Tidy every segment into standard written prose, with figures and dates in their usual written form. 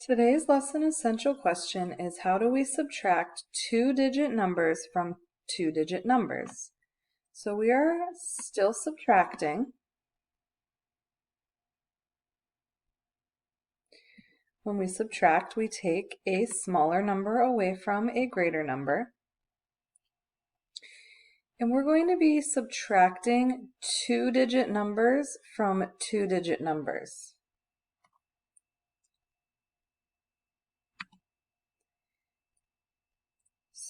Today's lesson essential question is how do we subtract two-digit numbers from two-digit numbers? So we are still subtracting. When we subtract, we take a smaller number away from a greater number. And we're going to be subtracting two-digit numbers from two-digit numbers.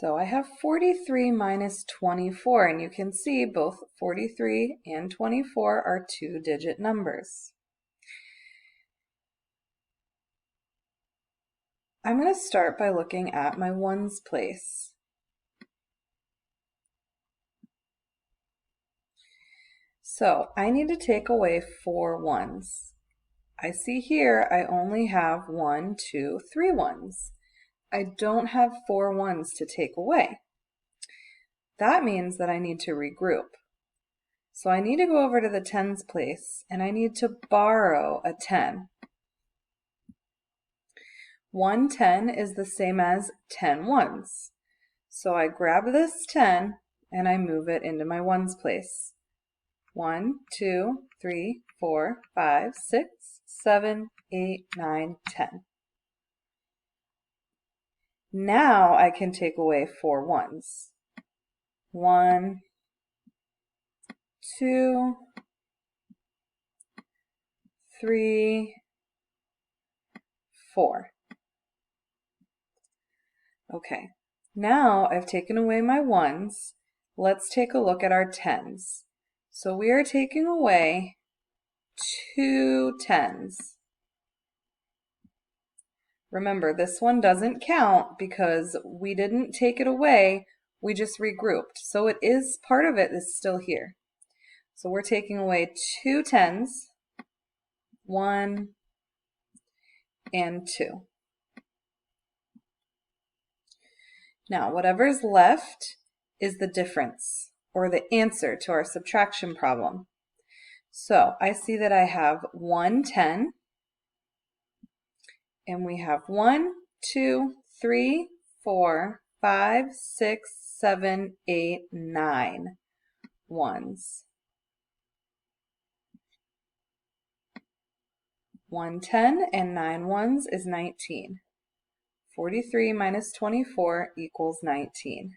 So I have 43 minus 24, and you can see both 43 and 24 are two-digit numbers. I'm going to start by looking at my ones place. So I need to take away 4 ones. I see here I only have 1, 2, 3 ones. I don't have 4 ones to take away. That means that I need to regroup. So I need to go over to the tens place and I need to borrow a 10. 1 10 is the same as 10 ones. So I grab this 10 and I move it into my ones place. 1, 2, 3, 4, 5, 6, 7, 8, 9, 10. Now I can take away 4 ones. 1, 2, 3, 4. Okay, now I've taken away my ones. Let's take a look at our tens. So we are taking away 2 tens. Remember, this one doesn't count because we didn't take it away, we just regrouped. So it is, part of it is still here. So we're taking away 2 tens, 1 and 2. Now, whatever's left is the difference, or the answer to our subtraction problem. So I see that I have 1 10, and we have 1, 2, 3, 4, 5, 6, 7, 8, 9 ones. 1 10 and 9 ones is 19. 43 minus 24 equals 19.